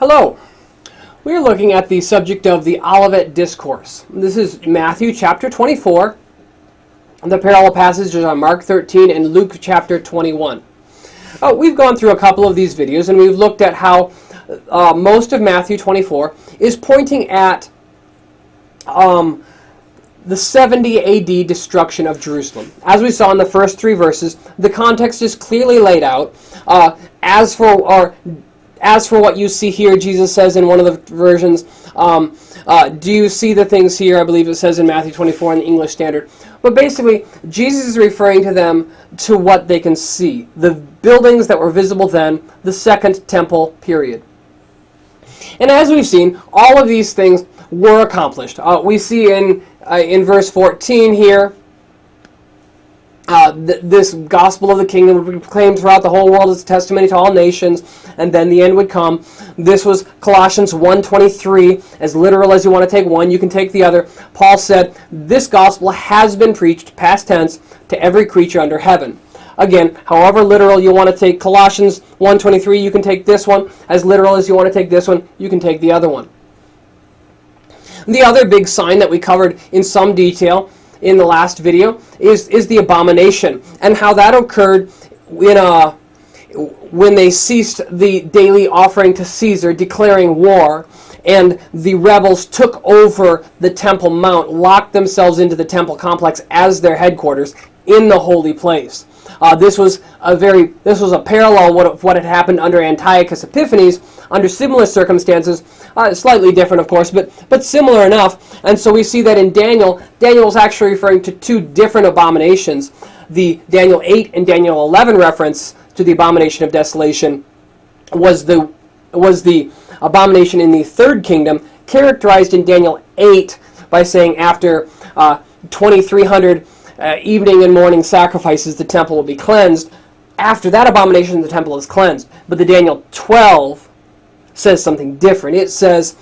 Hello. We are looking at the subject of the Olivet Discourse. This is Matthew chapter 24. The parallel passages are Mark 13 and Luke chapter 21. We've gone through a couple of these videos and we've looked at how most of Matthew 24 is pointing at the 70 AD destruction of Jerusalem. As we saw in the first three verses, the context is clearly laid out. As for what you see here, Jesus says in one of the versions, do you see the things here? I believe it says in Matthew 24 in the English Standard. But basically, Jesus is referring to them to what they can see. The buildings that were visible then, the Second Temple period. And as we've seen, all of these things were accomplished. We see in verse 14 here, this gospel of the kingdom would be proclaimed throughout the whole world as a testimony to all nations, and then the end would come. This was Colossians 1:23. As literal as you want to take one, you can take the other. Paul said, this gospel has been preached, past tense, to every creature under heaven. Again, however literal you want to take Colossians 1:23, you can take this one. As literal as you want to take this one, you can take the other one. The other big sign that we covered in some detail in the last video is the abomination, and how that occurred when they ceased the daily offering to Caesar, declaring war, and the rebels took over the Temple Mount, locked themselves into the temple complex as their headquarters in the holy place. This was a parallel of what had happened under Antiochus Epiphanes under similar circumstances, slightly different of course, but similar enough. And so we see that in Daniel is actually referring to two different abominations. The Daniel 8 and Daniel 11 reference to the abomination of desolation was the abomination in the third kingdom, characterized in Daniel 8 by saying after 2,300 evening and morning sacrifices, the temple will be cleansed. After that abomination, the temple is cleansed. But the Daniel 12 says something different. It says,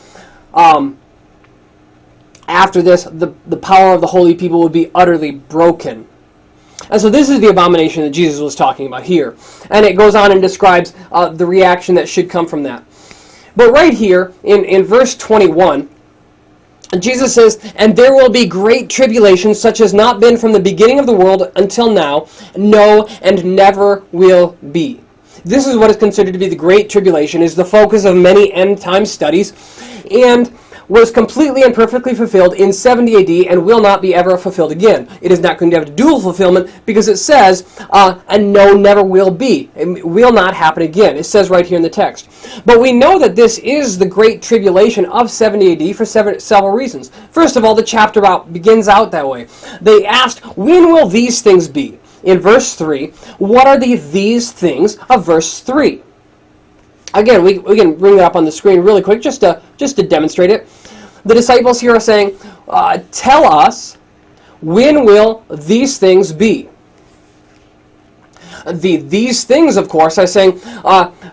after this, the power of the holy people will be utterly broken. And so this is the abomination that Jesus was talking about here. And it goes on and describes the reaction that should come from that. But right here, in verse 21, Jesus says, and there will be great tribulation, such as not been from the beginning of the world until now, no, and never will be. This is what is considered to be the Great Tribulation, is the focus of many end-time studies, and was completely and perfectly fulfilled in 70 AD and will not be ever fulfilled again. It is not going to have dual fulfillment because it says, and no, never will be. It will not happen again. It says right here in the text. But we know that this is the Great Tribulation of 70 AD for several reasons. First of all, the chapter begins out that way. They asked, when will these things be? In verse 3, what are these things of verse 3? Again, we can bring that up on the screen really quick just to demonstrate it. The disciples here are saying, tell us, when will these things be? These things, of course, are saying,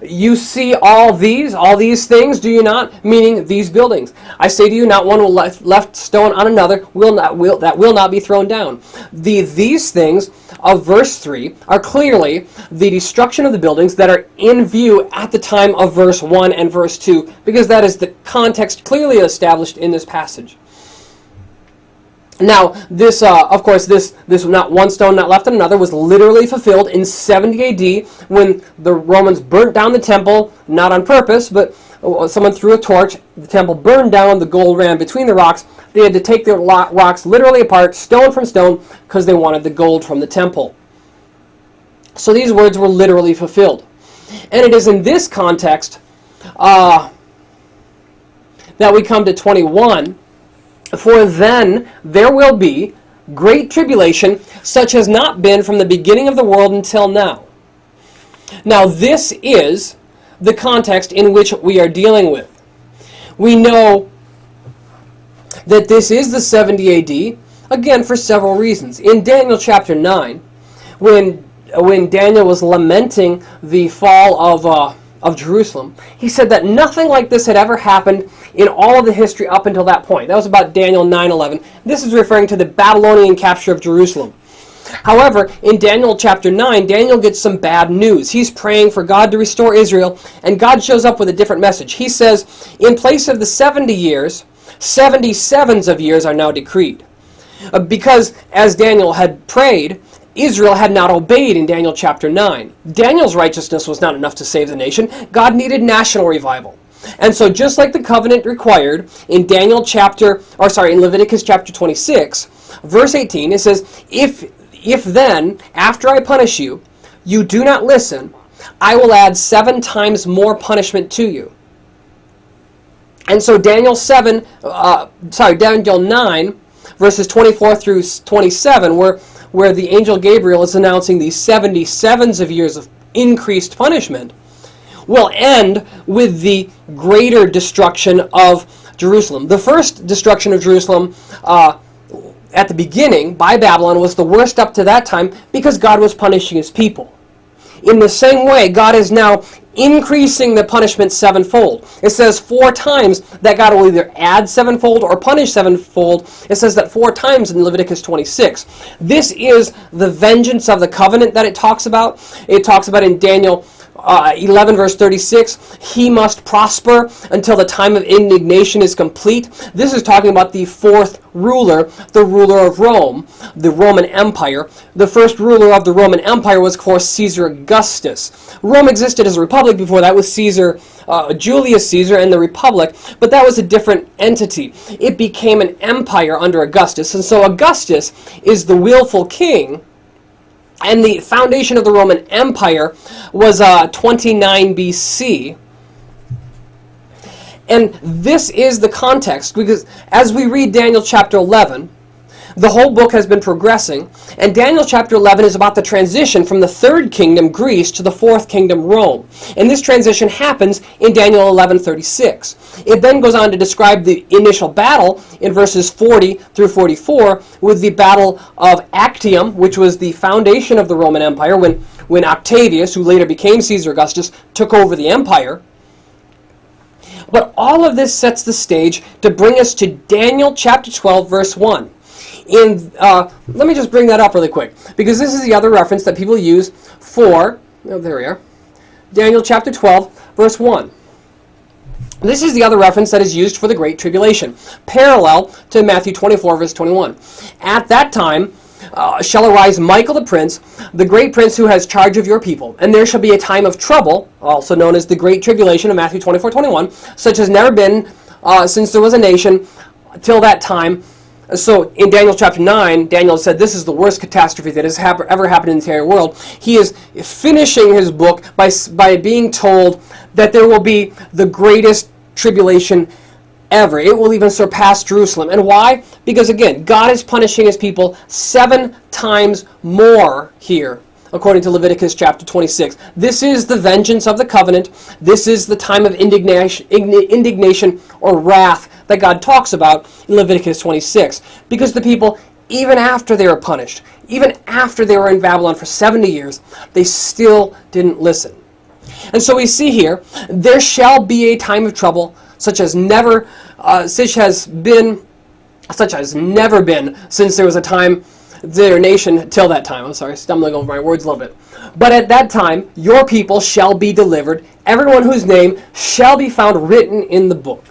you see all these things, do you not? Meaning these buildings. I say to you, not one will left stone on another that will not be thrown down. These things of verse 3 are clearly the destruction of the buildings that are in view at the time of verse 1 and verse 2, because that is the context clearly established in this passage. Now, this, of course, this not one stone not left on another was literally fulfilled in 70 AD when the Romans burnt down the temple, not on purpose, but someone threw a torch, the temple burned down, the gold ran between the rocks. They had to take the rocks literally apart, stone from stone, because they wanted the gold from the temple. So these words were literally fulfilled. And it is in this context that we come to 21. For then there will be great tribulation, such as not been from the beginning of the world until now. Now this is the context in which we are dealing with. We know that this is the 70 AD, again for several reasons. In Daniel chapter 9, when Daniel was lamenting the fall of Jerusalem, he said that nothing like this had ever happened in all of the history up until that point. That was about Daniel 9:11. This is referring to the Babylonian capture of Jerusalem. However, in Daniel chapter 9, Daniel gets some bad news. He's praying for God to restore Israel, and God shows up with a different message. He says, in place of the 70 years, 77s of years are now decreed. Because, as Daniel had prayed, Israel had not obeyed in Daniel chapter 9. Daniel's righteousness was not enough to save the nation. God needed national revival. And so just like the covenant required in in Leviticus chapter 26, verse 18, it says, If then, after I punish you, you do not listen, I will add 7 times more punishment to you. And so Daniel 9, verses 24 through 27, where the angel Gabriel is announcing these 77s of years of increased punishment, will end with the greater destruction of Jerusalem. The first destruction of Jerusalem at the beginning by Babylon was the worst up to that time because God was punishing his people. In the same way, God is now increasing the punishment sevenfold. It says 4 times that God will either add sevenfold or punish sevenfold. It says that 4 times in Leviticus 26. This is the vengeance of the covenant that it talks about. It talks about in Daniel 11 verse 36, he must prosper until the time of indignation is complete. This is talking about the 4th ruler, the ruler of Rome, the Roman Empire. The first ruler of the Roman Empire was, of course, Caesar Augustus. Rome existed as a republic before that with Julius Caesar and the Republic, but that was a different entity. It became an empire under Augustus, and so Augustus is the willful king. And the foundation of the Roman Empire was 29 BC. And this is the context, because as we read Daniel chapter 11, the whole book has been progressing, and Daniel chapter 11 is about the transition from the 3rd kingdom, Greece, to the 4th kingdom, Rome. And this transition happens in Daniel 11:36. It then goes on to describe the initial battle in verses 40 through 44 with the battle of Actium, which was the foundation of the Roman Empire when Octavius, who later became Caesar Augustus, took over the empire. But all of this sets the stage to bring us to Daniel chapter 12, verse 1. Let me just bring that up really quick, because this is the other reference that people use for, there we are, Daniel chapter 12, verse 1. This is the other reference that is used for the Great Tribulation, parallel to Matthew 24, verse 21. At that time shall arise Michael the prince, the great prince who has charge of your people, and there shall be a time of trouble, also known as the Great Tribulation of Matthew 24, 21, such as never been since there was a nation till that time. So in Daniel chapter 9, Daniel said this is the worst catastrophe that has ever happened in the entire world. He is finishing his book by being told that there will be the greatest tribulation ever. It will even surpass Jerusalem. And why? Because again, God is punishing his people 7 times more here, according to Leviticus chapter 26. This is the vengeance of the covenant. This is the time of indignation or wrath that God talks about in Leviticus 26. Because the people, even after they were punished, even after they were in Babylon for 70 years, they still didn't listen. And so we see here, there shall be a time of trouble such as never been since there was a time their nation till that time. I'm sorry, stumbling over my words a little bit. But at that time, your people shall be delivered, everyone whose name shall be found written in the book.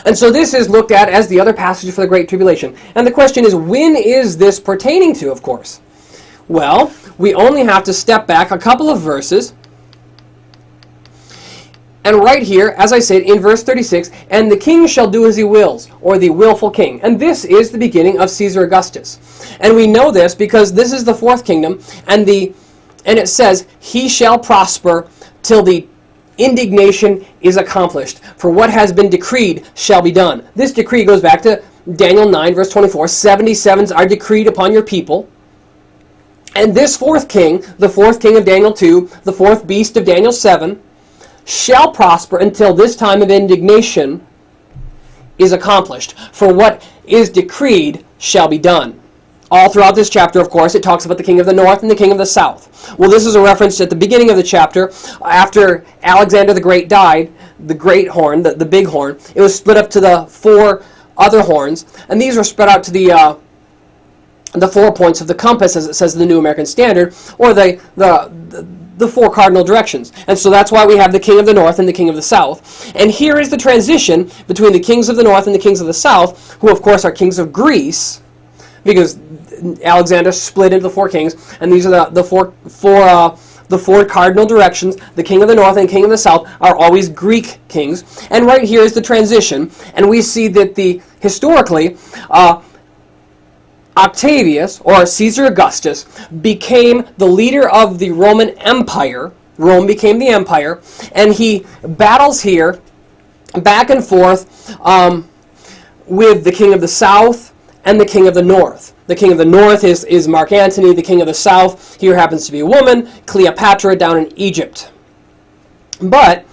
And so this is looked at as the other passage for the Great Tribulation. And the question is, when is this pertaining to, of course? Well, we only have to step back a couple of verses. And right here, as I said, in verse 36, and the king shall do as he wills, or the willful king. And this is the beginning of Caesar Augustus. And we know this because this is the 4th kingdom, and it says, he shall prosper till the indignation is accomplished. For what has been decreed shall be done. This decree goes back to Daniel 9, verse 24. 77s are decreed upon your people. And this 4th king, the 4th king of Daniel 2, the 4th beast of Daniel 7, shall prosper until this time of indignation is accomplished. For what is decreed shall be done. All throughout this chapter, of course, it talks about the king of the north and the king of the south. Well, this is a reference at the beginning of the chapter. After Alexander the Great died, the great horn, the big horn, it was split up to the 4 other horns, and these were spread out to the the 4 points of the compass, as it says in the New American Standard, or the 4 cardinal directions. And so that's why we have the king of the north and the king of the south. And here is the transition between the kings of the north and the kings of the south, who of course are kings of Greece, because Alexander split into the 4 kings, and these are the four cardinal directions. The king of the north and king of the south are always Greek kings. And right here is the transition, and we see that historically, Octavius, or Caesar Augustus, became the leader of the Roman Empire. Rome became the empire, and he battles here back and forth with the king of the south and the king of the north. The king of the north is Mark Antony. The king of the south here happens to be a woman, Cleopatra, down in Egypt. But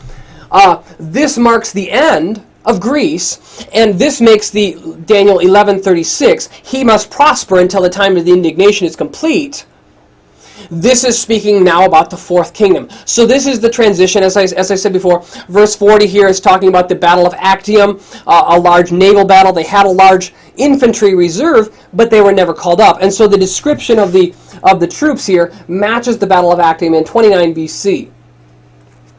this marks the end of Greece, and this makes the Daniel 11:36, he must prosper until the time of the indignation is complete. This is speaking now about the 4th kingdom. So this is the transition, as I said before. Verse 40 here is talking about the Battle of Actium, a large naval battle. They had a large infantry reserve, but they were never called up. And so the description of the troops here matches the Battle of Actium in 29 BC.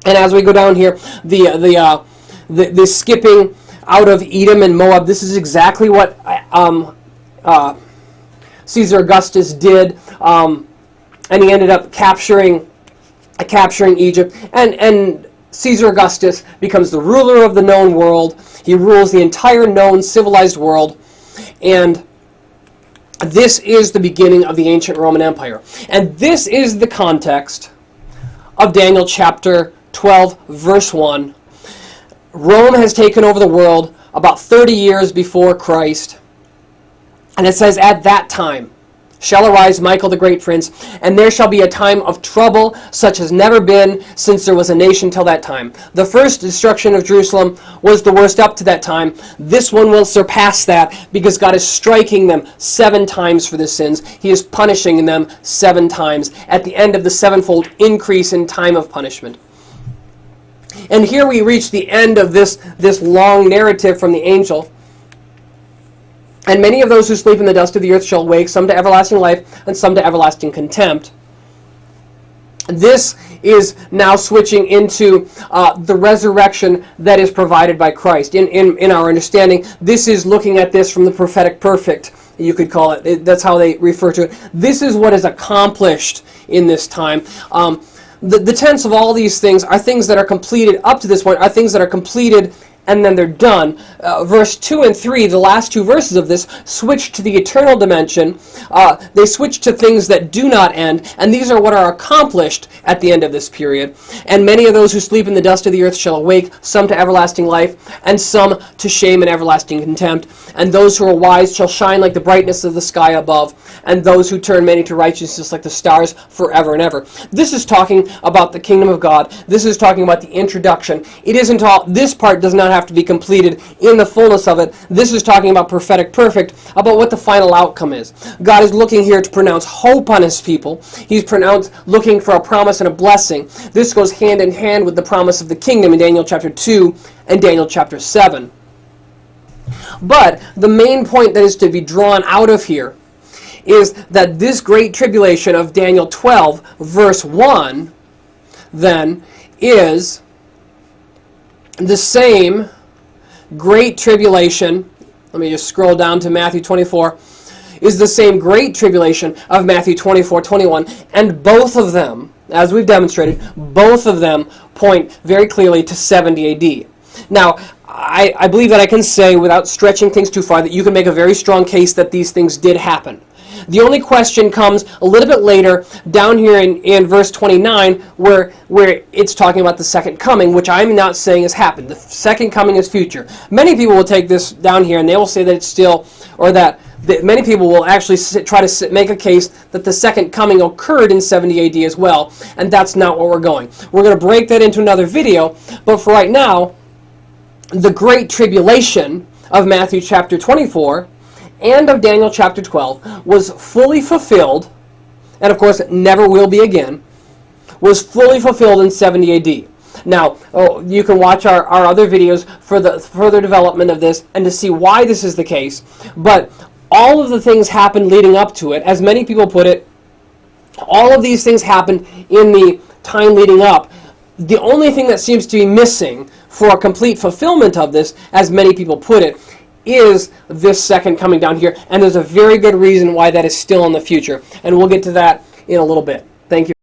And as we go down here, the skipping out of Edom and Moab, this is exactly what Caesar Augustus did, and he ended up capturing Egypt. And Caesar Augustus becomes the ruler of the known world. He rules the entire known civilized world, and this is the beginning of the ancient Roman Empire. And this is the context of Daniel chapter 12, verse 1. Rome has taken over the world about 30 years before Christ. And it says, at that time shall arise Michael the great prince, and there shall be a time of trouble such has never been since there was a nation till that time. The first destruction of Jerusalem was the worst up to that time. This one will surpass that, because God is striking them 7 times for their sins. He is punishing them 7 times at the end of the 7-fold increase in time of punishment. And here we reach the end of this long narrative from the angel. And many of those who sleep in the dust of the earth shall wake, some to everlasting life, and some to everlasting contempt. This is now switching into the resurrection that is provided by Christ. In our understanding, this is looking at this from the prophetic perfect, you could call it. That's how they refer to it. This is what is accomplished in this time. The tense of all these things are things that are completed up to this point, are things that are completed and then they're done. Verse 2 and 3, the last 2 verses of this, switch to the eternal dimension. They switch to things that do not end, and these are what are accomplished at the end of this period. And many of those who sleep in the dust of the earth shall awake, some to everlasting life, and some to shame and everlasting contempt. And those who are wise shall shine like the brightness of the sky above, and those who turn many to righteousness like the stars forever and ever. This is talking about the kingdom of God. This is talking about the introduction. It isn't all, this part does not have to be completed in the fullness of it. This is talking about prophetic perfect, about what the final outcome is. God is looking here to pronounce hope on his people. He's looking for a promise and a blessing. This goes hand in hand with the promise of the kingdom in Daniel chapter 2 and Daniel chapter 7. But the main point that is to be drawn out of here is that this great tribulation of Daniel 12 verse 1 then is the same great tribulation, let me just scroll down to Matthew 24, is the same great tribulation of Matthew 24:21, and both of them, as we've demonstrated, both of them point very clearly to 70 AD. Now, I believe that I can say, without stretching things too far, that you can make a very strong case that these things did happen. The only question comes a little bit later, down here in verse 29, where it's talking about the second coming, which I'm not saying has happened. The second coming is future. Many people will take this down here and they will say that it's still, or that many people will actually try to make a case that the second coming occurred in 70 AD as well, and that's not where we're going. We're going to break that into another video, but for right now, the great tribulation of Matthew chapter 24 and of Daniel chapter 12 was fully fulfilled, and of course it never will be again, was fully fulfilled in 70 AD. Now, you can watch our other videos for the further development of this and to see why this is the case, but all of the things happened leading up to it. As many people put it, all of these things happened in the time leading up. The only thing that seems to be missing for a complete fulfillment of this, as many people put it, is this second coming down here. And there's a very good reason why that is still in the future. And we'll get to that in a little bit. Thank you.